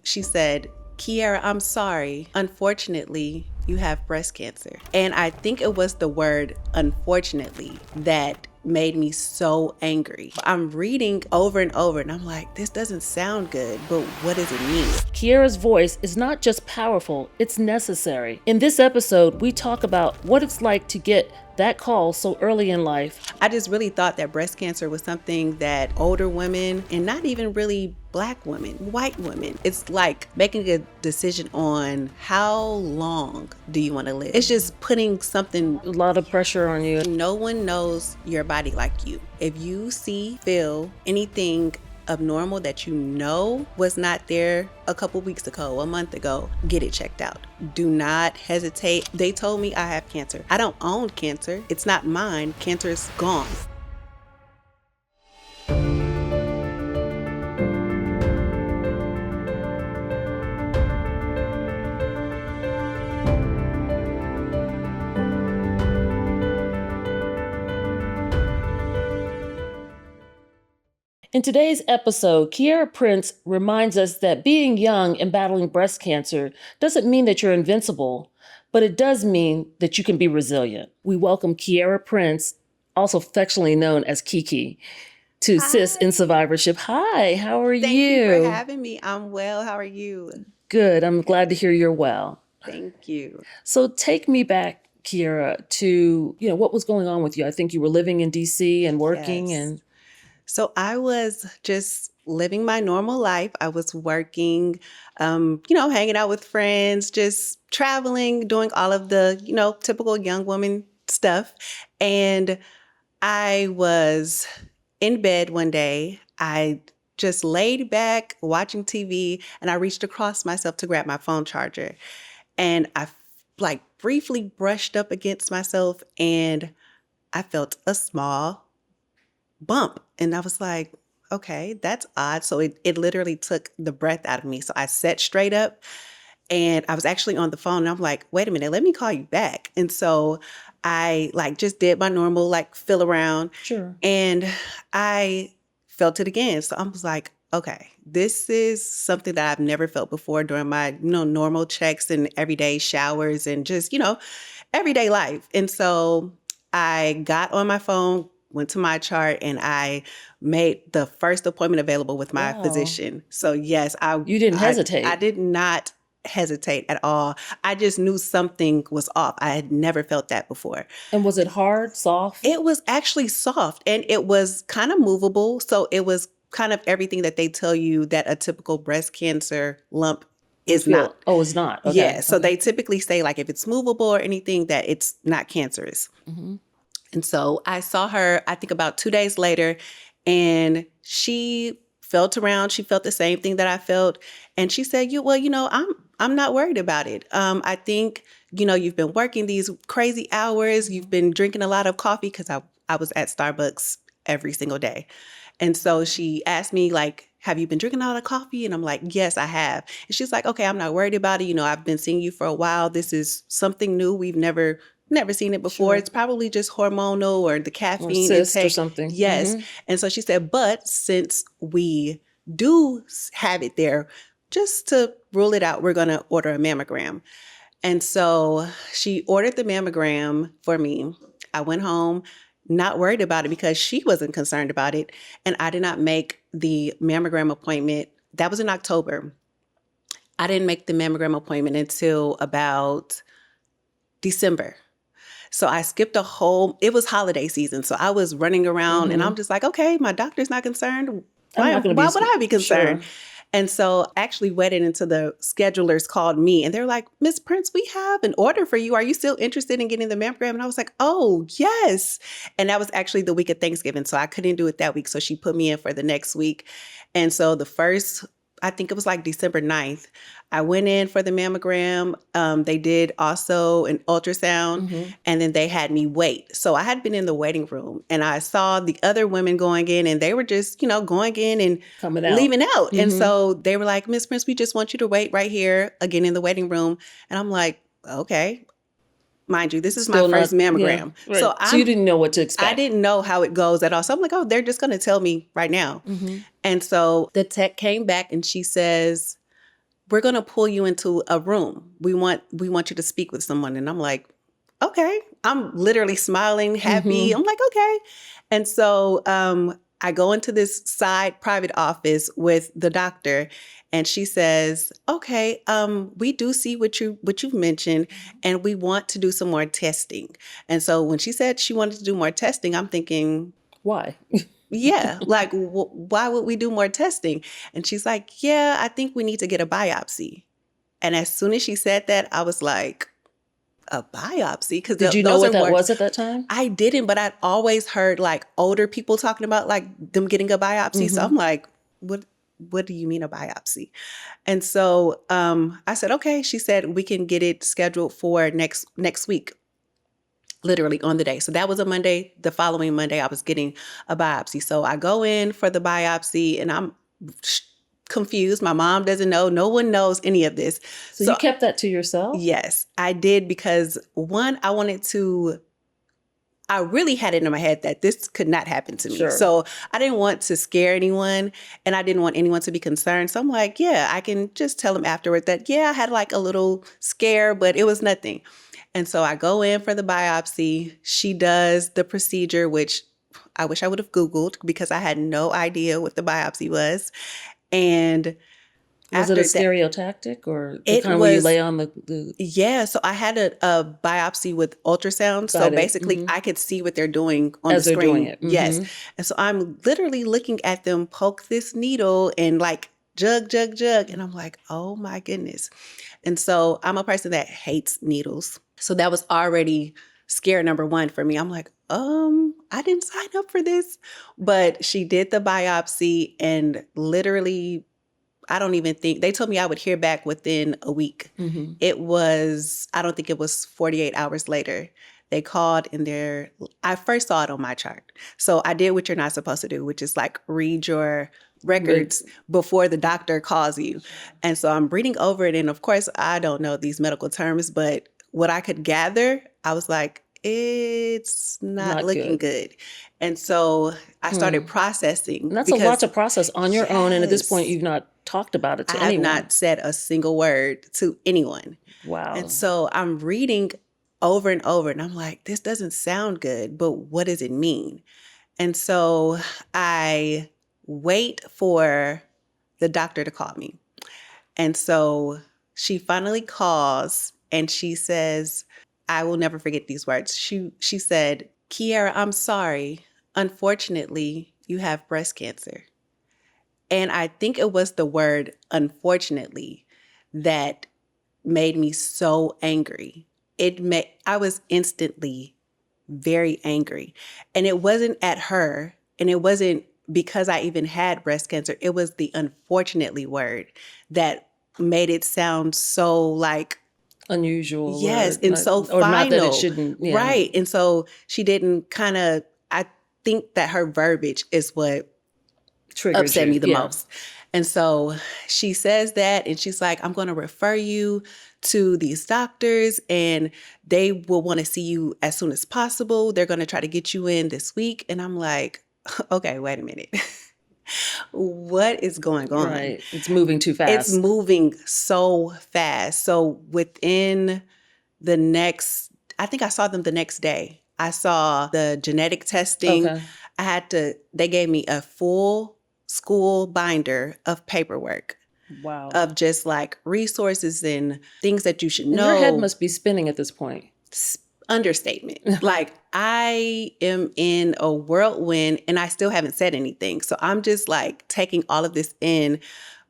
she said, "Kiara, I'm sorry. Unfortunately, you have breast cancer." And I think it was the word unfortunately that made me so angry. I'm reading over and over and I'm like, this doesn't sound good, but what does it mean? Kiara's voice is not just powerful, it's necessary. In this episode, we talk about what it's like to get that call so early in life. I just really thought that breast cancer was something that older women, and not even really Black women, white women, it's like making a decision on how long do you want to live. It's just putting something, A lot of pressure on you. no one knows your body like you. If you feel anything abnormal that you know was not there a couple weeks ago, a month ago, get it checked out. Do not hesitate. They told me I have cancer. I don't own cancer. It's not mine. Cancer is gone. In today's episode, Kiara Prince reminds us that being young and battling breast cancer doesn't mean that you're invincible, but it does mean that you can be resilient. We welcome Kiara Prince, also affectionately known as Kiki, to Sis in Survivorship. Hi, how are you? Thank you for having me. I'm well. How are you? Good. I'm glad to hear you're well. Thank you. So take me back, Kiara, to what was going on with you. I think you were living in DC and working. Yes. So I was just living my normal life. I was working, hanging out with friends, just traveling, doing all of the, typical young woman stuff. And I was in bed one day. I just laid back watching TV and I reached across myself to grab my phone charger. And I briefly brushed up against myself and I felt a small bump. And I was like, okay, that's odd. So it literally took the breath out of me. So I sat straight up and I was actually on the phone and I'm like, wait a minute, let me call you back. And so I just did my normal feel around. Sure. And I felt it again. So I was like, okay, this is something that I've never felt before during my normal checks and everyday showers and just, everyday life. And so I got on my phone, went to my chart, and I made the first appointment available with my physician. So yes, You didn't hesitate. I did not hesitate at all. I just knew something was off. I had never felt that before. And was it hard, soft? It was actually soft and it was kind of movable. So it was kind of everything that they tell you that a typical breast cancer lump is not. Oh, it's not. Okay. Yeah. So they typically say if it's movable or anything that it's not cancerous. Mm-hmm. And so I saw her, I think about 2 days later, and she felt around. She felt the same thing that I felt. And she said, I'm not worried about it. I think, you've been working these crazy hours. You've been drinking a lot of coffee because I was at Starbucks every single day. And so she asked me, have you been drinking a lot of coffee? And I'm like, yes, I have. And she's like, okay, I'm not worried about it. I've been seeing you for a while. This is something new. We've never seen it before. Sure. It's probably just hormonal or the caffeine intake or something. Yes. Mm-hmm. And so she said, but since we do have it there, just to rule it out, we're going to order a mammogram. And so she ordered the mammogram for me. I went home, not worried about it because she wasn't concerned about it. And I did not make the mammogram appointment. That was in October. I didn't make the mammogram appointment until about December. So I skipped it was holiday season. So I was running around and I'm just like, okay, my doctor's not concerned. Why would I be concerned? Sure. And so I actually waited until the schedulers called me and they're like, Ms. Prince, we have an order for you. Are you still interested in getting the mammogram? And I was like, oh, yes. And that was actually the week of Thanksgiving. So I couldn't do it that week. So she put me in for the next week. And so I think it was December 9th. I went in for the mammogram. They did also an ultrasound and then they had me wait. So I had been in the waiting room and I saw the other women going in and they were just, going in and coming out, leaving out. And so they were like, Ms. Prince, we just want you to wait right here again in the waiting room. And I'm like, okay. Mind you, this is my first mammogram. Yeah, right. So you didn't know what to expect. I didn't know how it goes at all. So I'm like, oh, they're just going to tell me right now. And so the tech came back and she says, we're going to pull you into a room. We want you to speak with someone. And I'm like, okay. I'm literally smiling, happy. Mm-hmm. I'm like, okay. And so I go into this side private office with the doctor, and she says, okay, we do see what you've mentioned, and we want to do some more testing. And so when she said she wanted to do more testing, I'm thinking, Why? yeah, like, why would we do more testing? And she's like, yeah, I think we need to get a biopsy. And as soon as she said that, I was like, a biopsy? Because Did you know those what are that more, was at that time? I didn't, but I'd always heard like older people talking about like them getting a biopsy. So Mm-hmm. I'm like, what do you mean a biopsy? And so I said, okay. She said, we can get it scheduled for next week, literally on the day. So that was a Monday. The following Monday, I was getting a biopsy. So I go in for the biopsy, and I'm confused. My mom doesn't know. No one knows any of this. So you kept that to yourself? Yes, I did, because one, I really had it in my head that this could not happen to me. Sure. So I didn't want to scare anyone, and I didn't want anyone to be concerned. So I'm like, yeah, I can just tell them afterward that, yeah, I had like a little scare, but it was nothing. And so I go in for the biopsy. She does the procedure, which I wish I would have Googled, because I had no idea what the biopsy was. And Was it a after that, stereotactic, or the it kind where you was, lay on the yeah. So I had a biopsy with ultrasound. So got it? basically, Mm-hmm. I could see what they're doing on the As they're doing screen. it? Yes. Mm-hmm. And so I'm literally looking at them poke this needle and like jug, jug, jug. And I'm like, oh my goodness. And so I'm a person that hates needles. So that was already scare number one for me. I'm like, I didn't sign up for this. But she did the biopsy, and literally, I don't even think, they told me I would hear back within a week. Mm-hmm. I don't think it was 48 hours later. They called, and I first saw it on my chart. So I did what you're not supposed to do, which is like read your records before the doctor calls you. And so I'm reading over it. And of course, I don't know these medical terms, but what I could gather, I was like, it's not Not looking good. And so I started processing, And that's a lot because to process on your own. And at this point, yes, you've not talked about it I to have anyone. not said a single word to anyone. Wow. And so I'm reading over and over, and I'm like, this doesn't sound good, but what does it mean? And so I wait for the doctor to call me. And so she finally calls, and she says, I will never forget these words. She said, Kiara, I'm sorry. Unfortunately, you have breast cancer. And I think it was the word unfortunately that made me so angry. I was instantly very angry. And it wasn't at her, and it wasn't because I even had breast cancer. It was the unfortunately word that made it sound so like, Unusual. yes, Or and not, so or not that it final. shouldn't. Yeah. Right. And so she didn't I think that her verbiage is what Triggered upset you. me the Yeah. most. And so she says that, and she's like, I'm going to refer you to these doctors, and they will want to see you as soon as possible. They're going to try to get you in this week. And I'm like, okay, wait a minute. What is going on? Right. It's moving too It's fast. moving so fast. So within the next, I think I saw them the next day. I saw the genetic testing. Okay. They gave me a full school binder of paperwork, Wow. of just like resources and things that you should And know. your head must be spinning at this point. Understatement. Like, I am in a whirlwind, and I still haven't said anything. So I'm just like taking all of this in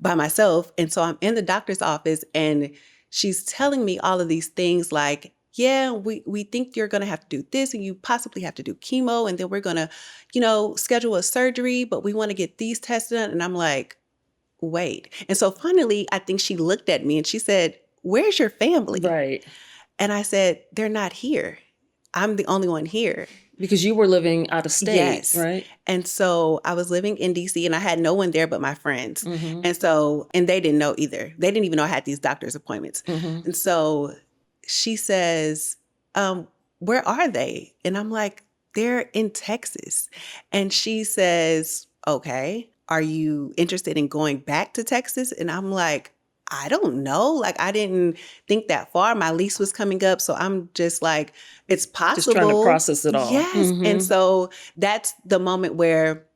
by myself. And so I'm in the doctor's office, and she's telling me all of these things like, yeah, we think you're going to have to do this, and you possibly have to do chemo, and then we're going to, schedule a surgery, but we want to get these tests done. And I'm like, wait. And so finally, I think she looked at me and she said, where's your family? Right. And I said, they're not here. I'm the only one here. Because you were living out of state, Yes. right? And so I was living in DC, and I had no one there but my friends. Mm-hmm. And they didn't know either. They didn't even know I had these doctor's appointments. Mm-hmm. And so she says, where are they? And I'm like, they're in Texas. And she says, okay, are you interested in going back to Texas? And I'm like, I don't know. Like, I didn't think that far. My lease was coming up. So I'm just like, it's possible. Just trying to process it all. Yes. And so that's the moment where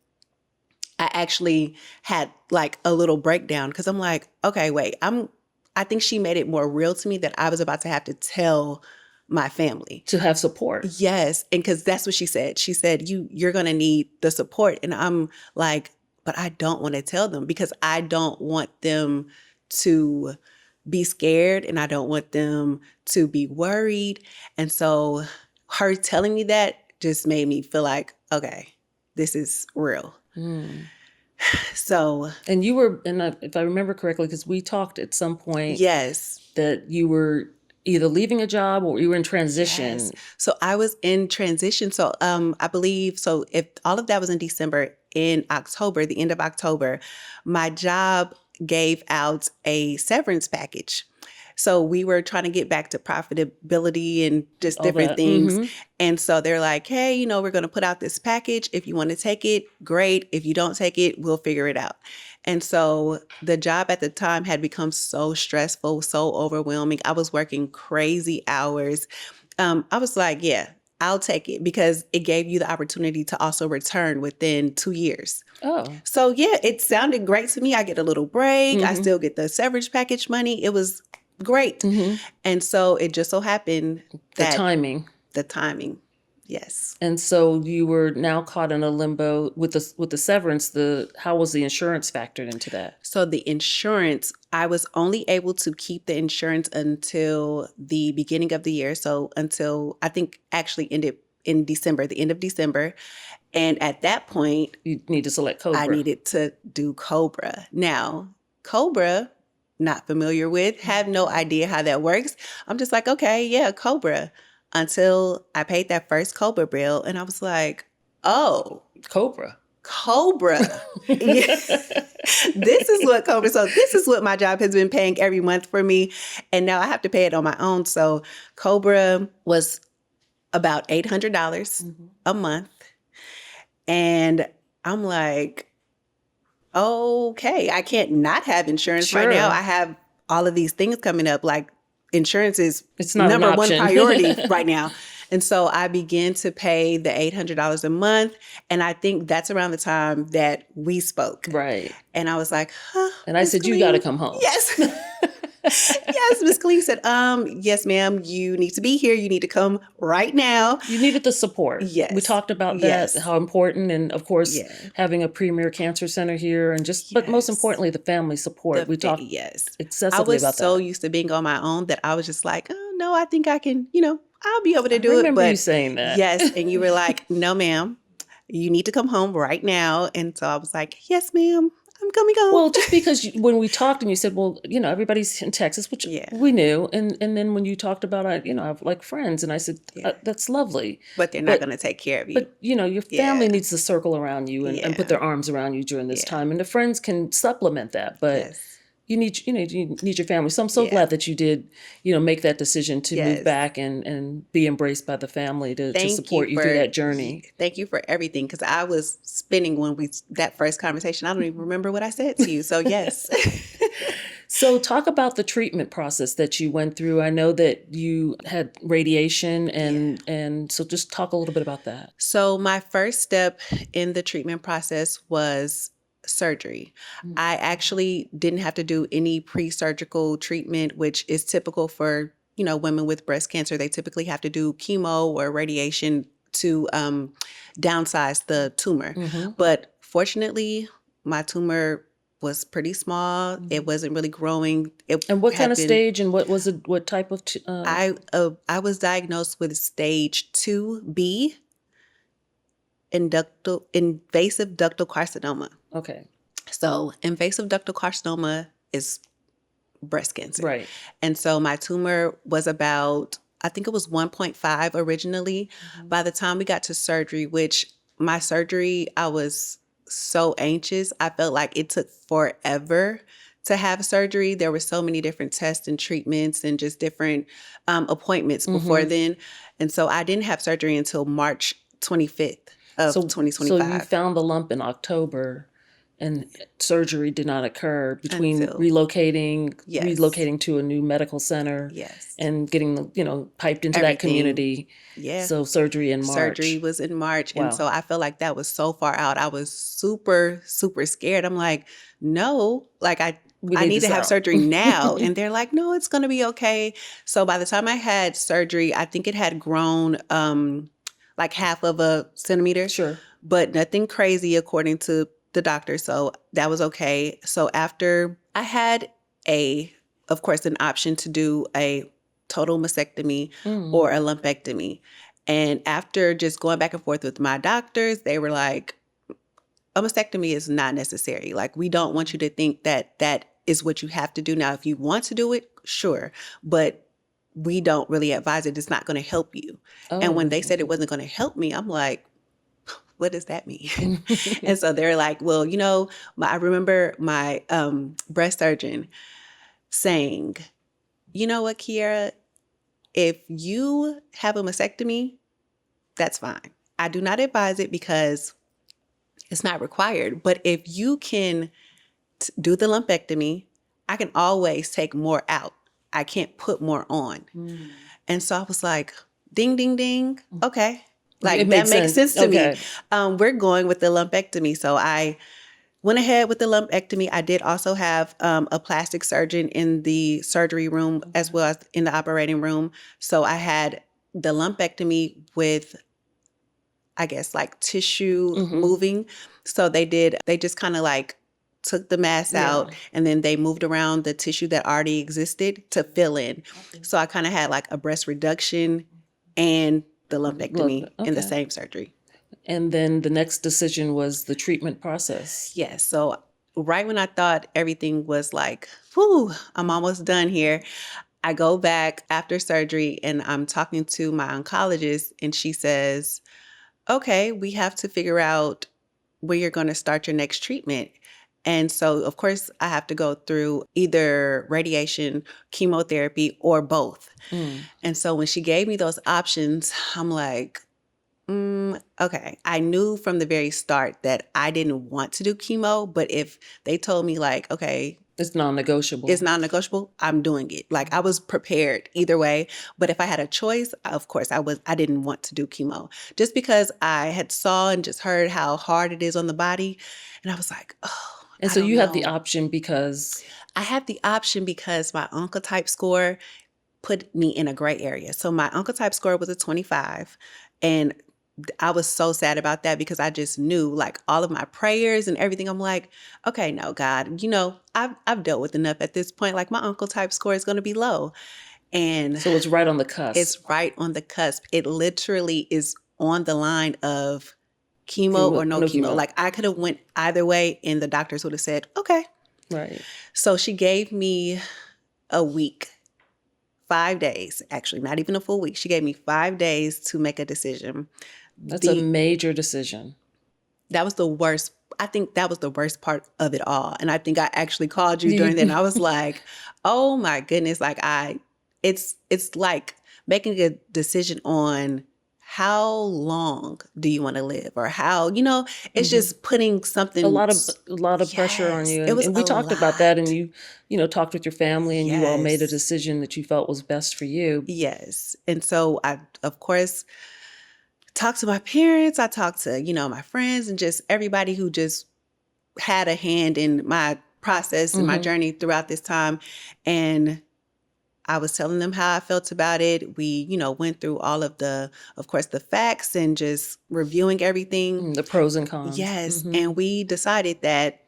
I actually had like a little breakdown because I'm like, okay, wait, I think she made it more real to me that I was about to have to tell my family. To have support. Yes. And because that's what she said. She said, you're going to need the support. And I'm like, but I don't want to tell them because I don't want them to be scared and I don't want them to be worried. And so her telling me that just made me feel like, okay, this is real. So, and you were, and if I remember correctly, because we talked at some point, yes, that you were either leaving a job or you were in transition. Yes. So I was in transition. So I believe, so if all of that was in December, in October, the end of October, my job gave out a severance package. So we were trying to get back to profitability and just different things. And so they're like, hey, we're going to put out this package. If you want to take it, great. If you don't take it, we'll figure it out. And so the job at the time had become so stressful, so overwhelming. I was working crazy hours. I was like, yeah, I'll take it because it gave you the opportunity to also return within 2 years. Oh. So yeah, it sounded great to me. I get a little break. I still get the severance package money. It was great. And so it just so happened that the timing. Yes. And so you were now caught in a limbo with the severance. How was the insurance factored into that? So the insurance, I was only able to keep the insurance until the beginning of the year. So until I think actually ended in December, the end of December. And at that point, you need to select COBRA. I needed to do COBRA. Now, COBRA, not familiar with, have no idea how that works. I'm just like, okay, yeah, COBRA. Until I paid that first COBRA bill, and I was like, oh. COBRA. This is what COBRA, so this is what my job has been paying every month for me. And now I have to pay it on my own. So COBRA was about $800 a month. And I'm like, okay, I can't not have insurance right now. I have all of these things coming up. Like, insurance is number one priority right now. And so I began to pay the $800 a month. And I think that's around the time that we spoke. Right. And I was like, and I said, you got to come home. Yes. Yes, Ms. Colleen said, yes, ma'am, you need to be here. You need to come right now. You needed the support. Yes. We talked about that, how important, and of course, having a premier cancer center here, and but most importantly, the family support. We talked excessively about that. I was so used to being on my own that I was just like, oh, no, I think I can, I'll be able to do it. I remember you saying that. Yes, and you were like, no, ma'am, you need to come home right now. And so I was like, yes, ma'am. I'm coming home. Well, just because when we talked and you said, well, everybody's in Texas, which we knew. And then when you talked about, I have like friends, and I said, that's lovely. But they're not going to take care of you. But, your family needs to circle around you and put their arms around you during this time. And the friends can supplement that. But you need your family. So I'm so glad that you did, make that decision to move back and be embraced by the family to support you through that journey. Thank you for everything. Because I was spinning that first conversation. I don't even remember what I said to you. So yes. So talk about the treatment process that you went through. I know that you had radiation and so just talk a little bit about that. So my first step in the treatment process was surgery. I actually didn't have to do any pre-surgical treatment, which is typical for, women with breast cancer. They typically have to do chemo or radiation to downsize the tumor. But fortunately, my tumor was pretty small. It wasn't really growing. And what kind of stage and what was it? What type of? I was diagnosed with stage 2B, invasive ductal carcinoma. Okay. So invasive ductal carcinoma is breast cancer. Right. And so my tumor was about, I think it was 1.5 originally. By the time we got to surgery, which my surgery, I was so anxious. I felt like it took forever to have surgery. There were so many different tests and treatments and just different appointments before then. And so I didn't have surgery until March 25th. Of 2025. So you found the lump in October, and surgery did not occur between Until yes, relocating to a new medical center yes, and getting, piped into that everything. community. Yeah. So surgery in Surgery March. was in March. And Wow. so I felt like that was so far out. I was super, super scared. I'm like, no, like We I need to this have out. surgery now. And they're like, no, it's going to be okay. So by the time I had surgery, I think it had grown like half of a centimeter, Sure. but nothing crazy according to the doctor. So that was okay. So after I had of course, an option to do a total mastectomy or a lumpectomy. And after just going back and forth with my doctors, they were like, a mastectomy is not necessary. Like, we don't want you to think that that is what you have to do. Now, if you want to do it, sure. But we don't really advise it. It's not going to help you. And when they said it wasn't going to help me, I'm like, what does that mean? And so they're like, well, I remember my breast surgeon saying, you know what, Kiara, if you have a mastectomy, that's fine. I do not advise it because it's not required. But if you can do the lumpectomy, I can always take more out. I can't put more on. And so I was like, ding, ding, ding. Okay. Like, that makes sense to me. We're going with the lumpectomy. So I went ahead with the lumpectomy. I did also have a plastic surgeon in the surgery room as well as in the operating room. So I had the lumpectomy with, I guess, like tissue moving. So they just kind of like took the mass out and then they moved around the tissue that already existed to fill in. So I kind of had like a breast reduction and the lumpectomy in the same surgery. And then the next decision was the treatment process. Yes. So right when I thought everything was like, whew, I'm almost done here, I go back after surgery and I'm talking to my oncologist and she says, okay, we have to figure out where you're going to start your next treatment. And so, of course, I have to go through either radiation, chemotherapy, or both. And so when she gave me those options, I'm like, okay. I knew from the very start that I didn't want to do chemo, but if they told me like, okay, it's non-negotiable, I'm doing it. Like, I was prepared either way. But if I had a choice, of course, I didn't want to do chemo just because I had saw and just heard how hard it is on the body. And I was like, oh, and I so don't you have the know. option because I had the option because my Oncotype score put me in a gray area. So my Oncotype score was a 25, and I was so sad about that because I just knew, like, all of my prayers and everything. I'm like, okay, no, God, I've dealt with enough at this point. Like, my Oncotype score is going to be low. And so it's right on the cusp. It's right on the cusp. It literally is on the line of chemo or no chemo. Like, I could have went either way and the doctors would have said, okay. Right. So she gave me a week, 5 days, actually, not even a full week. She gave me 5 days to make a decision. That's a major decision. That was the worst. I think that was the worst part of it all. And I think I actually called you during that. And I was like, oh my goodness. Like, it's like making a decision on how long do you want to live, or how, it's just putting something. A lot of pressure on you. And we talked about that, and you talked with your family, and you all made a decision that you felt was best for you. Yes. And so I, of course, talked to my parents. I talked to, my friends and just everybody who just had a hand in my process and my journey throughout this time. And I was telling them how I felt about it. We, went through all of of course, the facts and just reviewing everything. The pros and cons. Yes. And we decided that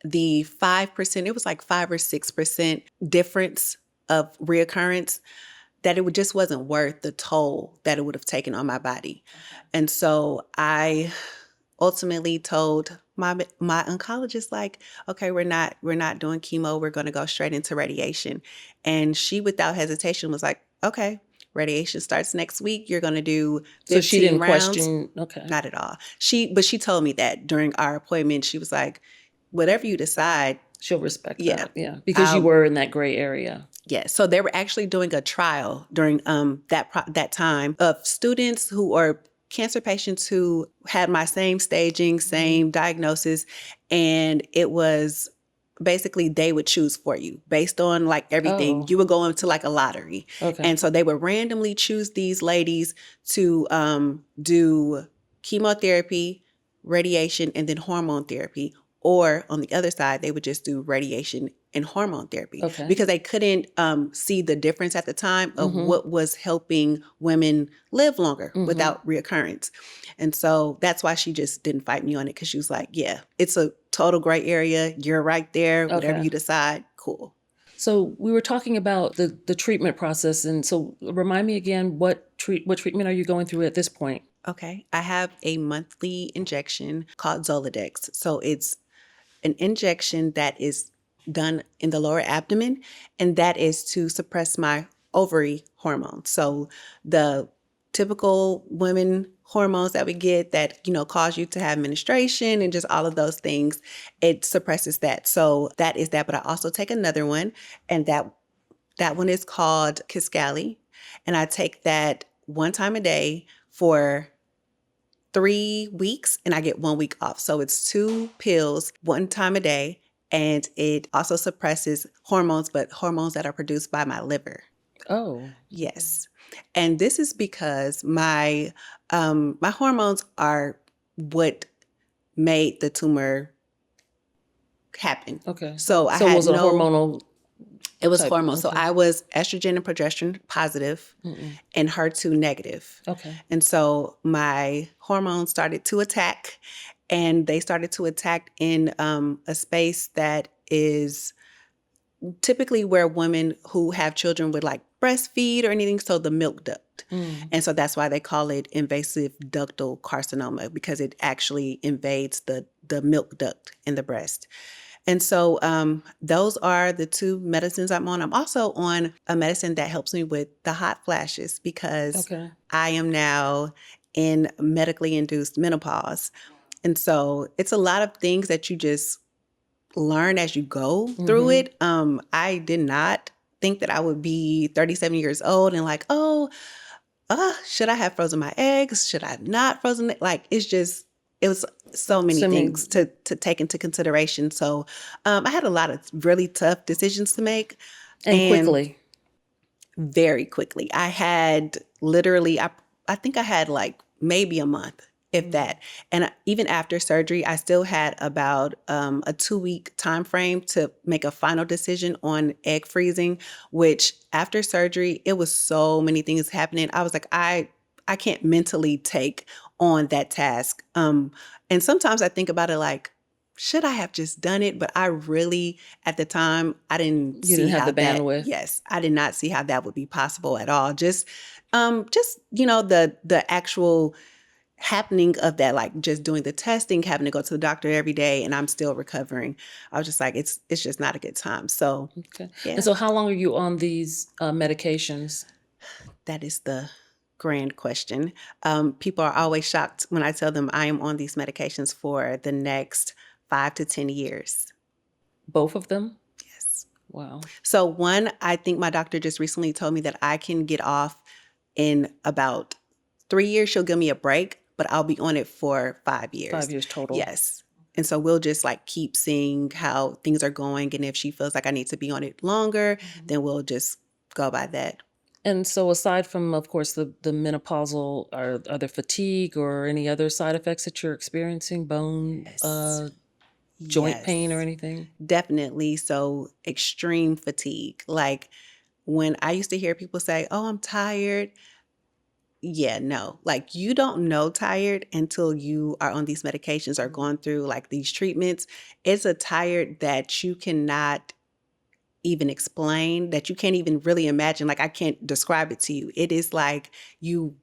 the 5%, it was like 5 or 6% difference of reoccurrence, that it just wasn't worth the toll that it would have taken on my body. And so I ultimately told my oncologist, like, okay, we're not doing chemo. We're going to go straight into radiation. And she, without hesitation, was like, okay, radiation starts next week. You're going to do 15 so she didn't rounds. Question. Okay. Not at all. But she told me that during our appointment. She was like, whatever you decide, she'll respect that. Yeah. Because you were in that gray area. Yeah. So they were actually doing a trial during that time of students who are cancer patients who had my same staging, same diagnosis, and it was basically they would choose for you based on like everything. Oh. You would go into like a lottery. Okay. And so they would randomly choose these ladies to do chemotherapy, radiation, and then hormone therapy. Or on the other side, they would just do radiation and hormone therapy Okay. because they couldn't see the difference at the time of Mhm. what was helping women live longer Mhm. without reoccurrence. And so that's why she just didn't fight me on it, because she was like, yeah, it's a total gray area. You're right there. Whatever Okay. you decide, cool. So we were talking about the treatment process, and so remind me again, what treatment are you going through at this point? Okay. I have a monthly injection called Zoladex. So it's an injection that is done in the lower abdomen, and that is to suppress my ovary hormone. So the typical women hormones that we get that, cause you to have menstruation and just all of those things, it suppresses that. So that is that. But I also take another one, and that one is called Kisqali, and I take that one time a day for 3 weeks, and I get 1 week off. So it's 2 pills, one time a day. And it also suppresses hormones, but hormones that are produced by my liver. Oh. Yes. And this is because my hormones are what made the tumor happen. Okay. So I So had was it a hormonal? It was type? hormone. So Okay. I was estrogen and progesterone positive Mm-mm. and HER2 negative. Okay. And so my hormones started to attack, and they started to attack in a space that is typically where women who have children would like breastfeed or anything. So the milk duct. Mm. And so that's why they call it invasive ductal carcinoma, because it actually invades the milk duct in the breast. And so those are the 2 medicines I'm on. I'm also on a medicine that helps me with the hot flashes, because Okay. I am now in medically induced menopause. And so it's a lot of things that you just learn as you go through Mhm. it. I did not think that I would be 37 years old and like, oh, should I have frozen my eggs? Should I have not frozen it? Like, it was so many So, I mean, things to take into consideration. So I had a lot of really tough decisions to make, and and quickly. very quickly. I had literally, I think I had like maybe a month, if that. And even after surgery, I still had about a 2-week time frame to make a final decision on egg freezing, which after surgery, it was so many things happening. I was like, I can't mentally take on that task. And sometimes I think about it like, should I have just done it? But I really, at the time, I didn't You see didn't have how the that, bandwidth. yes, I did not see how that would be possible at all. Just the actual happening of that, like just doing the testing, having to go to the doctor every day, and I'm still recovering. I was just like, it's just not a good time. So Okay. yeah, And so, how long are you on these medications? that is the grand question. People are always shocked when I tell them I am on these medications for the next 5 to 10 years. Both of them? Yes. Wow. So one, I think my doctor just recently told me that I can get off in about 3 years. She'll give me a break, but I'll be on it for 5 years. 5 years total. Yes. And so we'll just like keep seeing how things are going. And if she feels like I need to be on it longer, then we'll just go by that. And so, aside from, of course, the menopausal, are there fatigue or any other side effects that you're experiencing? Bone, Yes. joint pain or Yes. anything? Definitely. So extreme fatigue. Like when I used to hear people say, oh, I'm tired. Yeah, no. Like you don't know tired until you are on these medications or going through like these treatments. It's a tired that you cannot even explain, that you can't even really imagine. Like I can't describe it to you. It is like you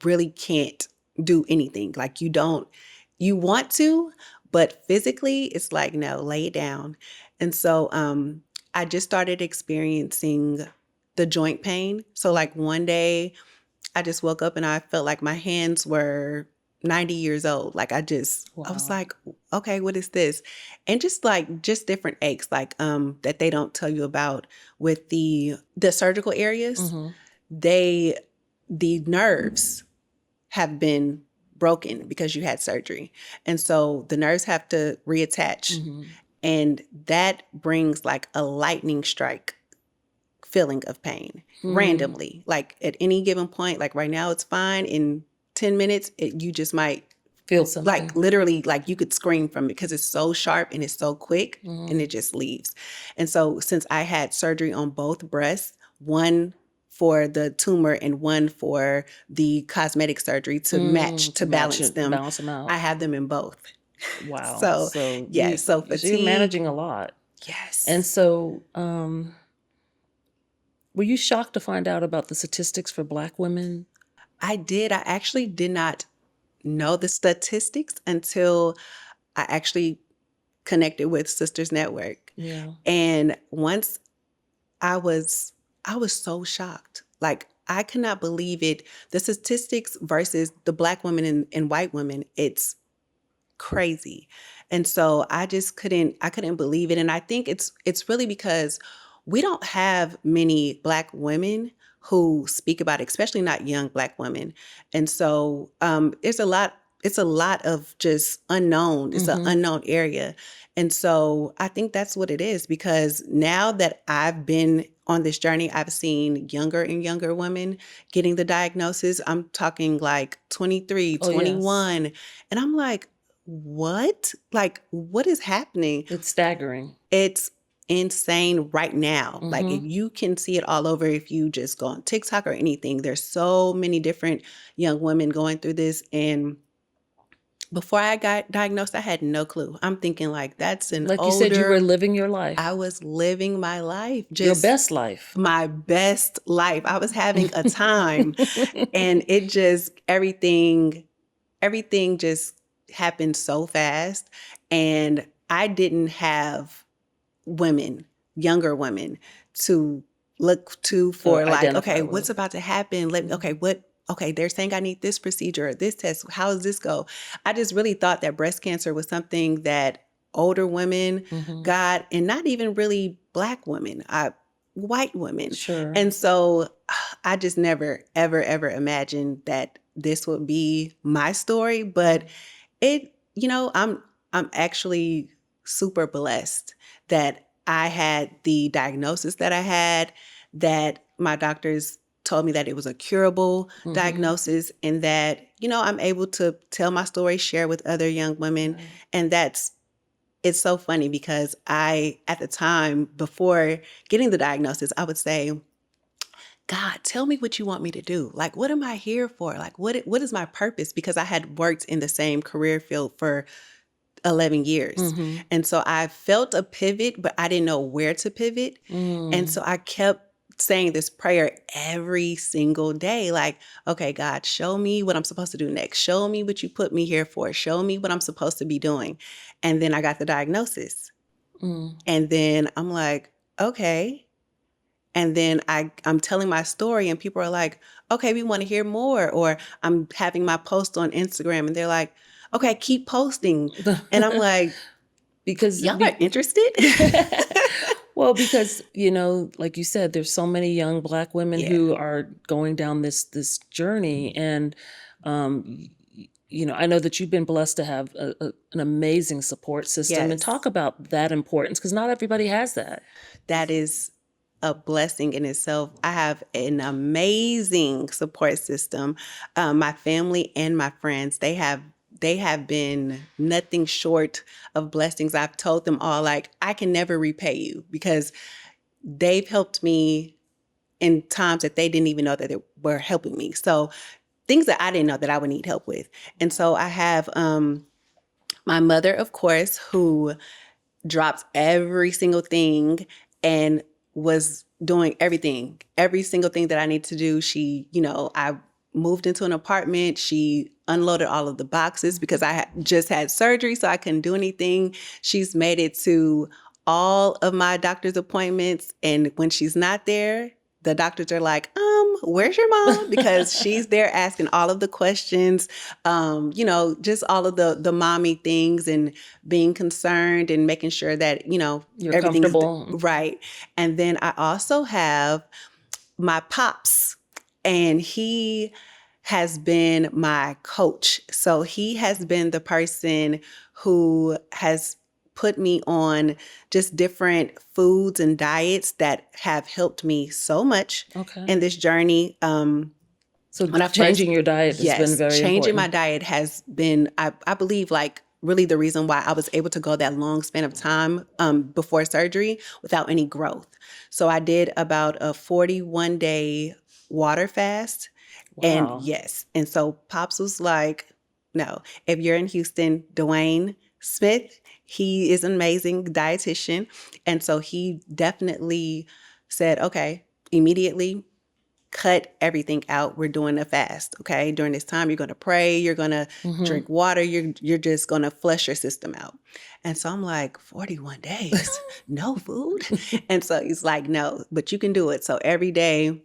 really can't do anything. Like you want to, but physically it's like, no, lay it down. And so I just started experiencing the joint pain. So like one day I just woke up and I felt like my hands were 90 years old. Like I was Wow. like, okay, what is this? And just different aches like that they don't tell you about with the surgical areas. Mm-hmm. The nerves have been broken because you had surgery. And so the nerves have to reattach. And that brings like a lightning strike feeling of pain randomly. Like at any given point, like right now it's fine. In 10 minutes, you just might Feel something. like literally like you could scream from it because it's so sharp and it's so quick and it just leaves. And so since I had surgery on both breasts, one for the tumor and one for the cosmetic surgery to balance them, balance them out. I have them in both. Wow. So yeah, so you're fatigue. managing a lot. Yes. And so, were you shocked to find out about the statistics for Black women? I did. I actually did not know the statistics until I actually connected with Sisters Network. Yeah. And once I was so shocked. Like I could not believe it. The statistics versus the Black women and white women, it's crazy. And so I couldn't believe it. And I think it's really because we don't have many Black women who speak about it, especially not young Black women. And so it's a lot of just unknown. It's an unknown area. And so I think that's what it is, because now that I've been on this journey, I've seen younger and younger women getting the diagnosis. I'm talking like 23, 21. Yes. And I'm like, what? Like, what is happening? It's staggering. It's insane right now. Like, if you can see it all over, if you just go on TikTok or anything, there's so many different young women going through this. And before I got diagnosed, I had no clue. I'm thinking like, that's an like older... you said, you were living your life. I was living my life. Just your best life. My best life. I was having a time. And it just, everything just happened so fast. And I didn't have women, younger women, to look to for like, okay, what's about to happen? Okay, they're saying I need this procedure or this test. How does this go? I just really thought that breast cancer was something that older women got, and not even really Black women, white women. Sure. And so I just never, ever, ever imagined that this would be my story. But I'm actually super blessed that I had the diagnosis that I had, that my doctors told me that it was a curable diagnosis, and that, I'm able to tell my story, share with other young women. Right. And it's so funny because at the time before getting the diagnosis, I would say, God, tell me what you want me to do. Like, what am I here for? Like, what is my purpose? Because I had worked in the same career field for 11 years. And so I felt a pivot, but I didn't know where to pivot. And so I kept saying this prayer every single day, like, okay, God, show me what I'm supposed to do next. Show me what you put me here for. Show me what I'm supposed to be doing. And then I got the diagnosis. And then I'm like, okay. And then I'm telling my story and people are like, okay, we want to hear more. Or I'm having my post on Instagram and they're like, okay, keep posting. And I'm like, because y'all are interested? Well, because, like you said, there's so many young Black women who are going down this journey. And, I know that you've been blessed to have an amazing support system. Yes. And talk about that importance, because not everybody has that. That is a blessing in itself. I have an amazing support system. My family and my friends, they have been nothing short of blessings. I've told them all, like, I can never repay you, because they've helped me in times that they didn't even know that they were helping me. So things that I didn't know that I would need help with. And so I have my mother, of course, who dropped every single thing and was doing every single thing that I need to do. She, I moved into an apartment. She unloaded all of the boxes because I just had surgery, so I couldn't do anything. She's made it to all of my doctor's appointments. And when she's not there, the doctors are like, where's your mom? Because she's there asking all of the questions, just all of the mommy things, and being concerned and making sure that, you're comfortable. Right. And then I also have my pops, and he has been my coach. So he has been the person who has put me on just different foods and diets that have helped me so much Okay. in this journey. So When I changing first, your diet has been yes, very changing my important. diet has been, I believe, like really the reason why I was able to go that long span of time before surgery without any growth. So I did about a 41-day water fast. And Wow. yes, and so Pops was like, no, if you're in Houston, Dwayne Smith, he is an amazing dietitian. And so he definitely said, okay, immediately cut everything out. We're doing a fast. Okay. During this time, you're going to pray, you're going to drink water, you're just going to flush your system out. And so I'm like, 41 days, no food. And so he's like, no, but you can do it. So every day,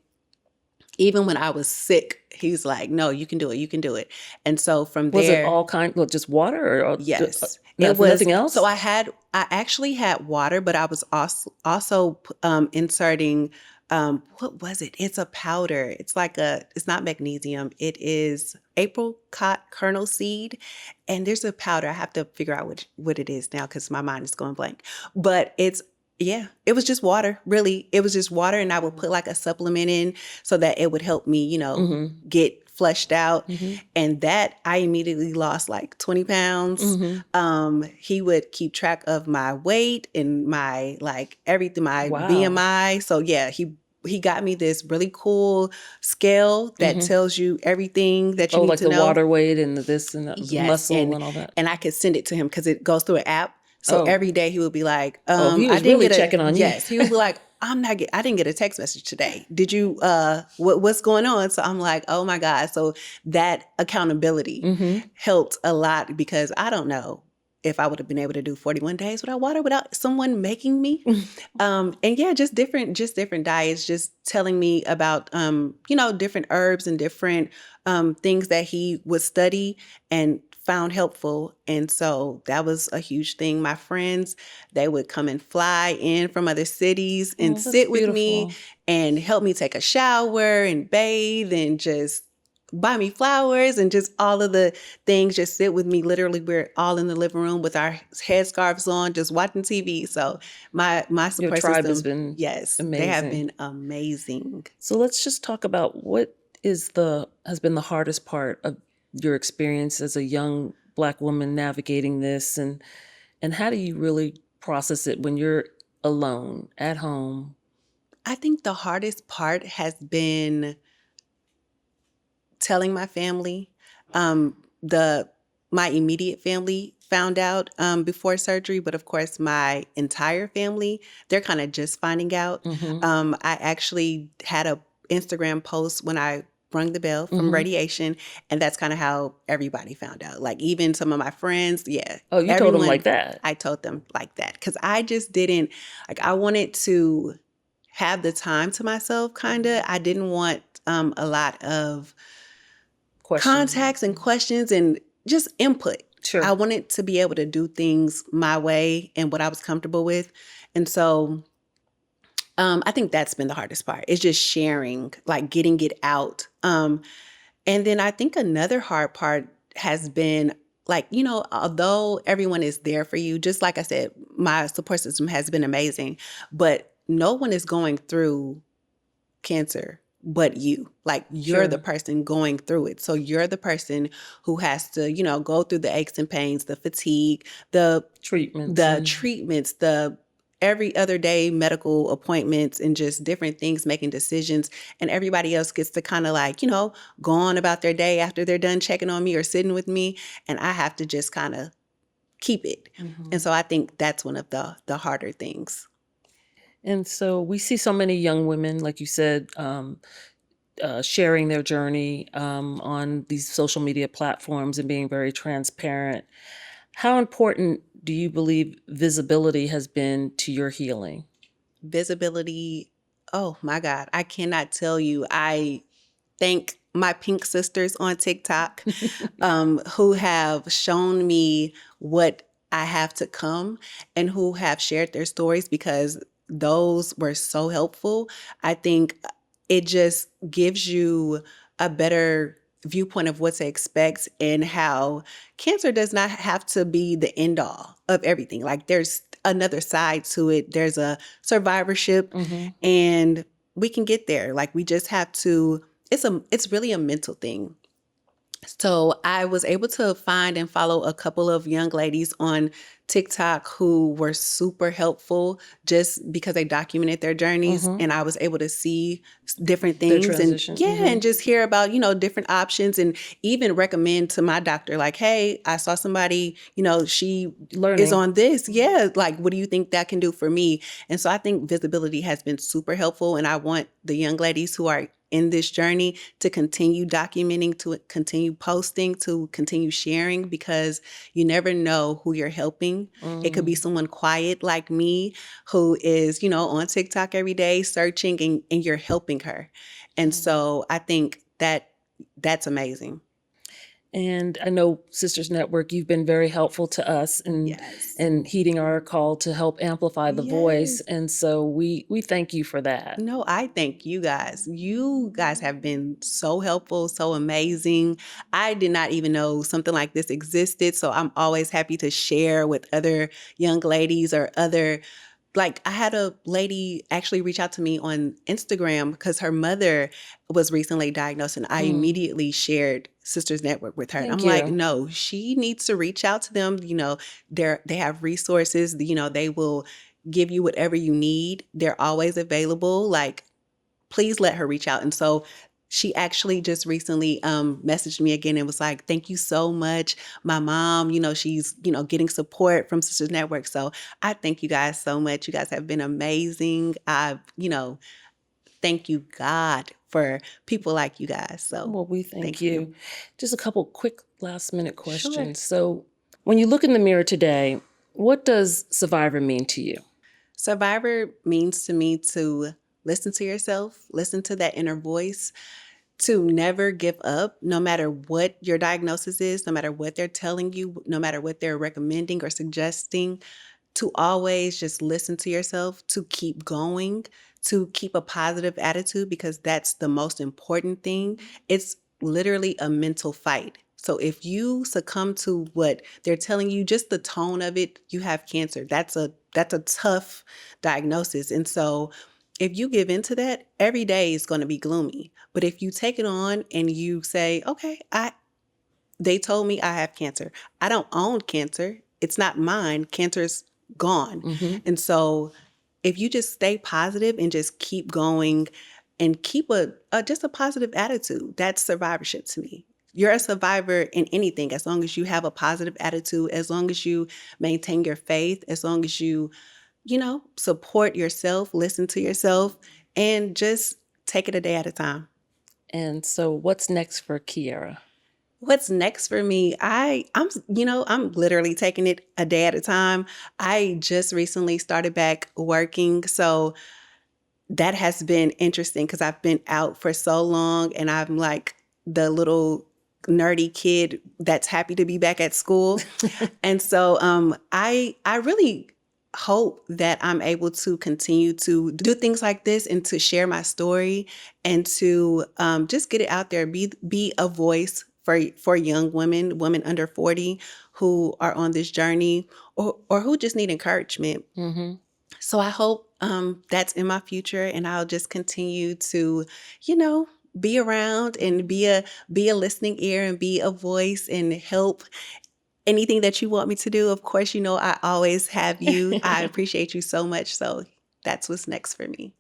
even when I was sick, he's like, no, you can do it. You can do it. And so from Was it there, all well, just water or yes, it was. nothing So else? I actually had water, but I was also inserting, what was it? It's a powder. It's not magnesium. It is apricot kernel seed. And there's a powder. I have to figure out what it is now because my mind is going blank. But yeah, it was just water, really. It was just water. And I would put like a supplement in so that it would help me, get flushed out. And that I immediately lost like 20 pounds. He would keep track of my weight and my like everything, my Wow. BMI. So yeah, he got me this really cool scale that tells you everything that you need like to the know. water weight and this and the Yes, muscle and all that. and I could send it to him because it goes through an app. So Oh. every day he would be like, He I was didn't really get a checking on you. yes. He would be like, I didn't get a text message today. Did you what's going on? So I'm like, oh my God. So that accountability helped a lot because I don't know if I would have been able to do 41 days without water without someone making me. And yeah, just different diets, just telling me about different herbs and different things that he would study and found helpful. And so that was a huge thing. My friends, they would come and fly in from other cities and that's sit with me beautiful. and help me take a shower and bathe and just buy me flowers and just all of the things, just sit with me. Literally, we're all in the living room with our headscarves on, just watching TV. So my Your support tribe has system, been yes, they have amazing. been amazing. So let's just talk about what has been the hardest part of your experience as a young Black woman navigating this, and how do you really process it when you're alone at home? I think the hardest part has been telling my family. My immediate family found out before surgery, but of course my entire family, they're kind of just finding out. I actually had a Instagram post when I rung the bell from radiation, and that's kind of how everybody found out. Like even some of my friends, yeah. Oh, you told them like that? I told them like that because I just didn't, like I wanted to have the time to myself, kind of. I didn't want a lot of contacts and questions and just input. Sure. I wanted to be able to do things my way and what I was comfortable with. And so I think that's been the hardest part. It's just sharing, like getting it out. And then I think another hard part has been like, although everyone is there for you, just like I said, my support system has been amazing, but no one is going through cancer but you. Like you're the person going through it. So you're the person who has to, go through the aches and pains, the fatigue, the treatments, the every other day medical appointments and just different things, making decisions. And everybody else gets to kind of like, go on about their day after they're done checking on me or sitting with me. And I have to just kind of keep it. And so I think that's one of the harder things. And so we see so many young women, like you said, sharing their journey on these social media platforms and being very transparent. How important do you believe visibility has been to your healing? Visibility, oh my God, I cannot tell you. I thank my pink sisters on TikTok who have shown me what I have to come and who have shared their stories because those were so helpful. I think it just gives you a better viewpoint of what to expect and how cancer does not have to be the end all of everything. Like there's another side to it. There's a survivorship and we can get there. Like we just have to, it's really a mental thing. So I was able to find and follow a couple of young ladies on TikTok who were super helpful just because they documented their journeys and I was able to see different Their things and transition. and just hear about, different options and even recommend to my doctor like, hey, I saw somebody, she is on this. Yeah. Like, what do you think that can do for me? And so I think visibility has been super helpful. And I want the young ladies who are in this journey to continue documenting, to continue posting, to continue sharing, because you never know who you're helping. It could be someone quiet like me who is, on TikTok every day searching and you're helping her. And so I think that's amazing. And I know Sisters Network, you've been very helpful to us in heeding our call to help amplify the voice. And so we thank you for that. No, I thank you guys. You guys have been so helpful, so amazing. I did not even know something like this existed. So I'm always happy to share with other young ladies or other. Like I had a lady actually reach out to me on Instagram because her mother was recently diagnosed and I immediately shared Sisters Network with her. And I'm like, no, she needs to reach out to them. They have resources, they will give you whatever you need. They're always available. Like, please let her reach out. And so she actually just recently messaged me again and was like, thank you so much. My mom, she's, getting support from Sisters Network. So I thank you guys so much. You guys have been amazing. Thank you, God, for people like you guys. So well, we thank you. Just a couple quick last minute questions. So when you look in the mirror today, what does survivor mean to you? Survivor means to me to listen to yourself, listen to that inner voice, to never give up, no matter what your diagnosis is, no matter what they're telling you, no matter what they're recommending or suggesting, to always just listen to yourself, to keep going, to keep a positive attitude, because that's the most important thing. It's literally a mental fight. So if you succumb to what they're telling you, just the tone of it, you have cancer. That's a tough diagnosis. And so if you give into that, every day is going to be gloomy. But if you take it on and you say, okay, they told me I have cancer. I don't own cancer. It's not mine. Cancer's gone. And so if you just stay positive and just keep going and keep just a positive attitude, that's survivorship to me. You're a survivor in anything as long as you have a positive attitude, as long as you maintain your faith, as long as you, support yourself, listen to yourself, and just take it a day at a time. And so what's next for Kiara? What's next for me? I'm literally taking it a day at a time. I just recently started back working, so that has been interesting because I've been out for so long and I'm like the little nerdy kid that's happy to be back at school. And so I really hope that I'm able to continue to do things like this and to share my story and to just get it out there, be a voice for young women under 40 who are on this journey or who just need encouragement. So I hope that's in my future, and I'll just continue to, be around and be a listening ear and be a voice and help anything that you want me to do. Of course, I always have you. I appreciate you so much. So that's what's next for me.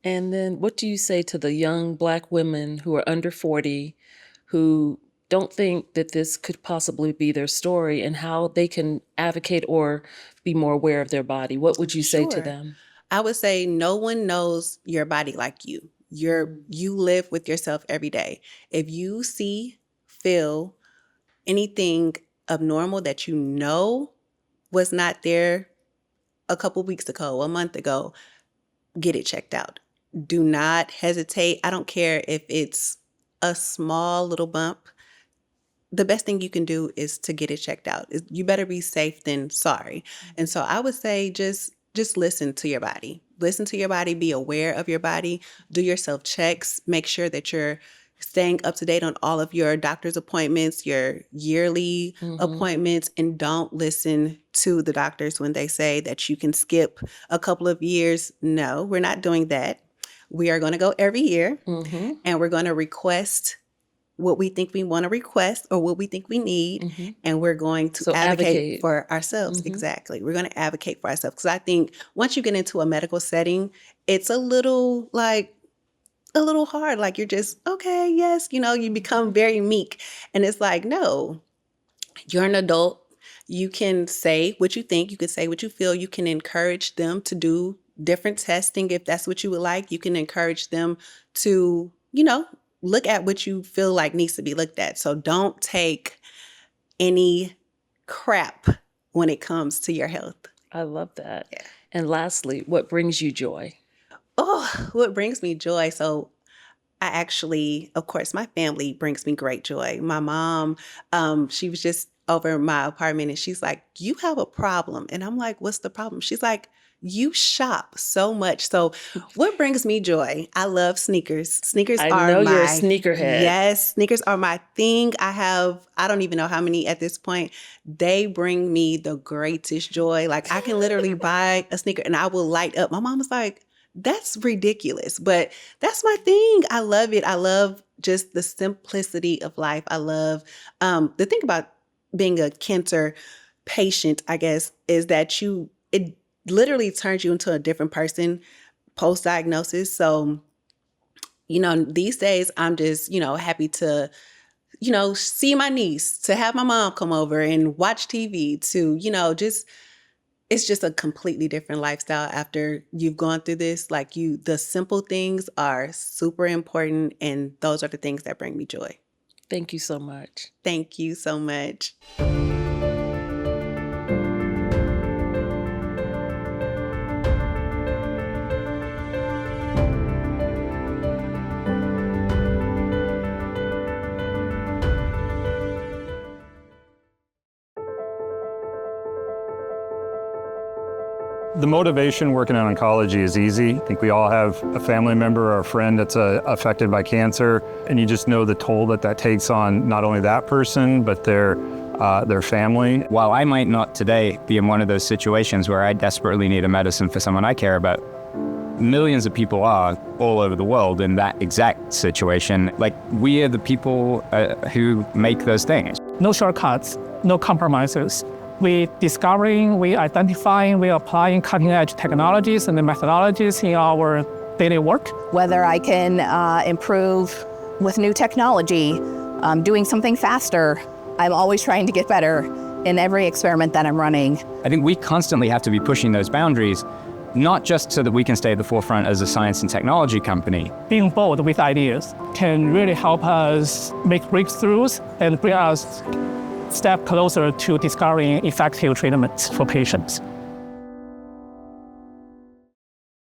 And then what do you say to the young Black women who are under 40 who don't think that this could possibly be their story and how they can advocate or be more aware of their body? What would you say to them? I would say no one knows your body like you. You live with yourself every day. If you see, feel anything abnormal that you know was not there a couple weeks ago, a month ago, get it checked out. Do not hesitate. I don't care if it's a small little bump. The best thing you can do is to get it checked out. You better be safe than sorry. And so I would say just listen to your body. Listen to your body, be aware of your body, do your self checks, make sure that you're staying up to date on all of your doctor's appointments, your yearly appointments, and don't listen to the doctors when they say that you can skip a couple of years. No, we're not doing that. We are going to go every year, and we're going to request what we think we want to request or what we think we need, and we're going to advocate for ourselves. Exactly. We're going to advocate for ourselves, because I think once you get into a medical setting, it's a little hard. Like, you're just, okay, yes, you become very meek. And it's like, no, you're an adult. You can say what you think. You can say what you feel. You can encourage them to do different testing if that's what you would like. You can encourage them to, look at what you feel like needs to be looked at. So don't take any crap when it comes to your health. I love that. Yeah. And lastly, what brings you joy? Oh, what brings me joy? So I actually, of course, my family brings me great joy. My mom, she was just over my apartment, and she's like, "You have a problem." And I'm like, "What's the problem?" She's like, "You shop so much." So what brings me joy? I love sneakers. Sneakers I are know my... you're a sneakerhead. Yes, sneakers are my thing. I don't even know how many at this point. They bring me the greatest joy. Like, I can literally buy a sneaker and I will light up. My mom was like, "That's ridiculous," but that's my thing. I love it. I love just the simplicity of life. I love the thing about being a cancer patient, I guess, is that it literally turns you into a different person post-diagnosis. So, these days I'm just, happy to, see my niece, to have my mom come over and watch TV, to, it's just a completely different lifestyle after you've gone through this. Like, the simple things are super important, and those are the things that bring me joy. Thank you so much. Thank you so much. The motivation working in oncology is easy. I think we all have a family member or a friend that's affected by cancer, and you just know the toll that takes on not only that person, but their family. While I might not today be in one of those situations where I desperately need a medicine for someone I care about, millions of people are all over the world in that exact situation. Like, we are the people who make those things. No shortcuts, no compromises. We discovering, we identifying, we applying cutting-edge technologies and the methodologies in our daily work. Whether I can improve with new technology, doing something faster, I'm always trying to get better in every experiment that I'm running. I think we constantly have to be pushing those boundaries, not just so that we can stay at the forefront as a science and technology company. Being bold with ideas can really help us make breakthroughs and bring us a step closer to discovering effective treatments for patients.